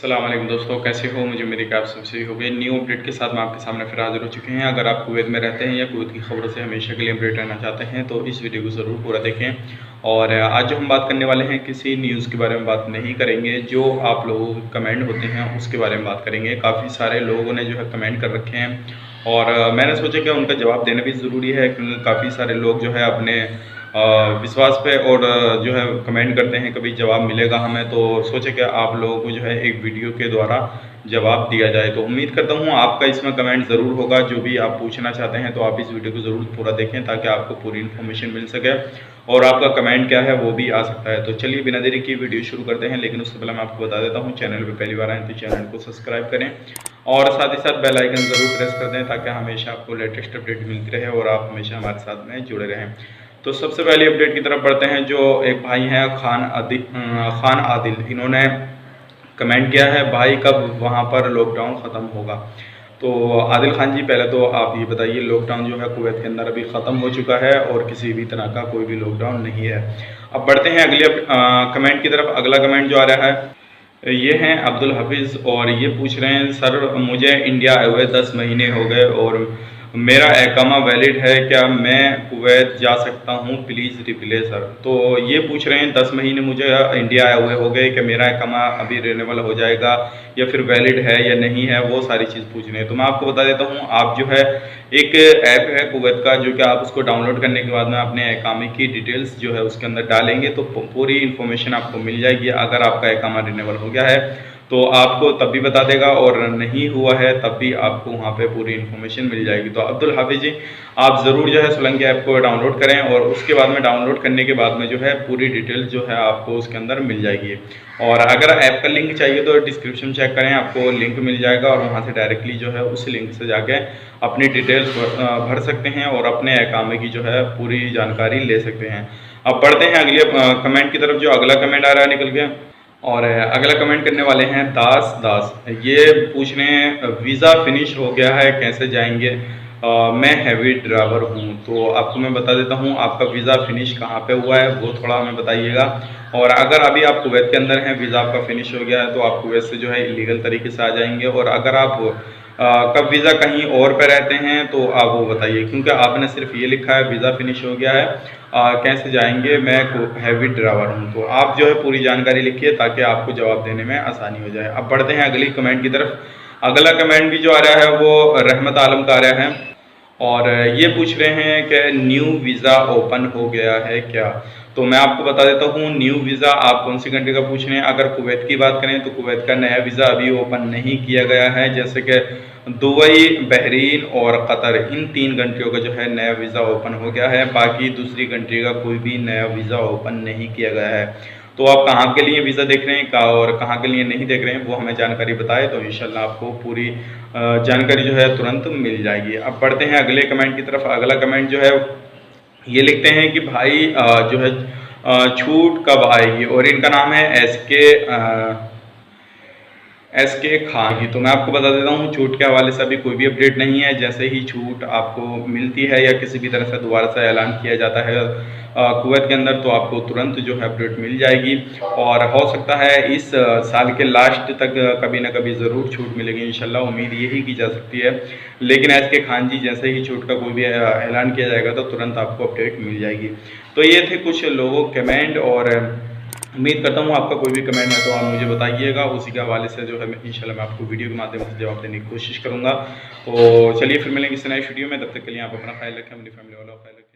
अस्सलाम वालेकुम दोस्तों, कैसे हो? मुझे उम्मीद है कि आप सब सही हो गए। न्यू अपडेट के साथ मैं आपके सामने फिर हाजिर हो चुके हैं। अगर आप कुवैत में रहते हैं या कुवैत की खबरों से हमेशा के लिए अपडेट रहना चाहते हैं तो इस वीडियो को ज़रूर पूरा देखें। और आज जो हम बात करने वाले हैं किसी न्यूज़ के बारे में बात नहीं करेंगे, जो आप लोगों के कमेंट होते हैं उसके बारे में बात करेंगे। काफ़ी सारे लोगों ने जो है कमेंट कर रखे हैं और मैंने सोचा कि उनका जवाब देना भी ज़रूरी है, क्योंकि काफ़ी सारे लोग जो है अपने विश्वास पे और जो है कमेंट करते हैं कभी जवाब मिलेगा हमें, तो सोचे कि आप लोगों को जो है एक वीडियो के द्वारा जवाब दिया जाए। तो उम्मीद करता हूँ आपका इसमें कमेंट ज़रूर होगा, जो भी आप पूछना चाहते हैं तो आप इस वीडियो को ज़रूर पूरा देखें ताकि आपको पूरी इन्फॉर्मेशन मिल सके और आपका कमेंट क्या है वो भी आ सकता है। तो चलिए बिना देरी की वीडियो शुरू करते हैं, लेकिन उससे पहले मैं आपको बता देता हूँ, चैनल पर पहली बार आए तो चैनल को सब्सक्राइब करें और साथ ही साथ बेल आइकन ज़रूर प्रेस कर दें ताकि हमेशा आपको लेटेस्ट अपडेट मिलती रहे और आप हमेशा हमारे साथ में जुड़े रहें। तो सबसे पहले अपडेट की तरफ बढ़ते हैं। जो एक भाई हैं खान आदिल, इन्होंने कमेंट किया है, भाई कब वहाँ पर लॉकडाउन ख़त्म होगा। तो आदिल खान जी, पहले तो आप ये बताइए, लॉकडाउन जो है कुवैत के अंदर अभी ख़त्म हो चुका है और किसी भी तरह का कोई भी लॉकडाउन नहीं है। अब बढ़ते हैं अगले कमेंट की तरफ। अगला कमेंट जो आ रहा है ये हैं अब्दुल हफीज़ और ये पूछ रहे हैं, सर मुझे इंडिया आए हुए 10 महीने हो गए और मेरा एकामा वैलिड है, क्या मैं कुवैत जा सकता हूँ? Please replay sir. तो ये पूछ रहे हैं 10 महीने मुझे इंडिया आए हुए हो गए, कि मेरा एकामा अभी रिन्यूएबल हो जाएगा या फिर वैलिड है या नहीं है, वो सारी चीज़ पूछ रहे हैं। तो मैं आपको बता देता हूँ, आप जो है एक ऐप है कुवैत का, जो कि आप उसको डाउनलोड करने के बाद में अपने एकामे की डिटेल्स जो है उसके अंदर डालेंगे तो पूरी इन्फॉर्मेशन आपको मिल जाएगी। अगर आपका एकामा रिन्यूएबल हो गया है तो आपको तब भी बता देगा और नहीं हुआ है तब भी आपको वहाँ पे पूरी इन्फॉर्मेशन मिल जाएगी। तो अब्दुल हाफिज़ जी, आप ज़रूर जो है सोलंकी ऐप को डाउनलोड करें और उसके बाद में डाउनलोड करने के बाद में जो है पूरी डिटेल्स जो है आपको उसके अंदर मिल जाएगी। और अगर ऐप का लिंक चाहिए तो डिस्क्रिप्शन चेक करें, आपको लिंक मिल जाएगा और वहाँ से डायरेक्टली जो है उस लिंक से जाके अपनी डिटेल्स भर सकते हैं और अपने एकामे की जो है पूरी जानकारी ले सकते हैं। अब बढ़ते हैं अगले कमेंट की तरफ। जो अगला कमेंट आ रहा है निकल गया, और अगला कमेंट करने वाले हैं दास। ये पूछ रहे हैं, वीज़ा फिनिश हो गया है, कैसे जाएंगे? मैं हैवी ड्राइवर हूँ। तो आपको मैं बता देता हूँ, आपका वीज़ा फिनिश कहाँ पे हुआ है वो थोड़ा हमें बताइएगा। और अगर अभी आप कुवैत के अंदर हैं, वीज़ा आपका फिनिश हो गया है, तो आप कुवैत से जो है इलीगल तरीके से आ जाएंगे। और अगर आप कब वीज़ा कहीं और पे रहते हैं तो आप वो बताइए, क्योंकि आपने सिर्फ ये लिखा है वीज़ा फिनिश हो गया है, कैसे जाएंगे, मैं हैवी ड्राइवर हूँ। तो आप जो है पूरी जानकारी लिखिए ताकि आपको जवाब देने में आसानी हो जाए। अब बढ़ते हैं अगली कमेंट की तरफ। अगला कमेंट भी जो आ रहा है वो रहमत आलम का आ रहा है और ये पूछ रहे हैं कि न्यू वीज़ा ओपन हो गया है क्या? तो मैं आपको बता देता हूँ, न्यू वीज़ा आप कौन सी कंट्री का पूछ रहे हैं। अगर कुवैत की बात करें तो कुवैत का नया वीज़ा अभी ओपन नहीं किया गया है, जैसे कि दुबई, बहरीन और कतर, इन 3 कंट्रियों का जो है नया वीज़ा ओपन हो गया है। बाकी दूसरी कंट्री का कोई भी नया वीज़ा ओपन नहीं किया गया है। तो आप कहाँ के लिए वीज़ा देख रहे हैं और कहाँ के लिए नहीं देख रहे हैं वो हमें जानकारी बताएं, तो इंशाल्लाह आपको पूरी जानकारी जो है तुरंत मिल जाएगी। अब बढ़ते हैं अगले कमेंट की तरफ। अगला कमेंट जो है ये लिखते हैं कि भाई जो है छूट कब आएगी, और इनका नाम है एस के खान की। तो मैं आपको बता देता हूँ, छूट के हवाले से अभी कोई भी अपडेट नहीं है। जैसे ही छूट आपको मिलती है या किसी भी तरह से दोबारा से ऐलान किया जाता है कुवैत के अंदर, तो आपको तुरंत जो है अपडेट मिल जाएगी। और हो सकता है इस साल के लास्ट तक कभी ना कभी ज़रूर छूट मिलेगी, इंशाल्लाह उम्मीद यही की जा सकती है। लेकिन एस के खान जी, जैसे ही छूट का कोई भी ऐलान किया जाएगा तो तुरंत आपको अपडेट मिल जाएगी। तो ये थे कुछ लोगों के कमेंट और उम्मीद करता हूँ आपका कोई भी कमेंट है तो आप मुझे बताइएगा, उसी के हवाले से जो है इंशाल्लाह मैं आपको वीडियो के माध्यम से जवाब देने की कोशिश करूँगा। तो चलिए फिर मिलेंगे किसी नए वीडियो में, तब तक के लिए आप अपना ख्याल रखें, अपनी फैमिली वालों का ख्याल रखें।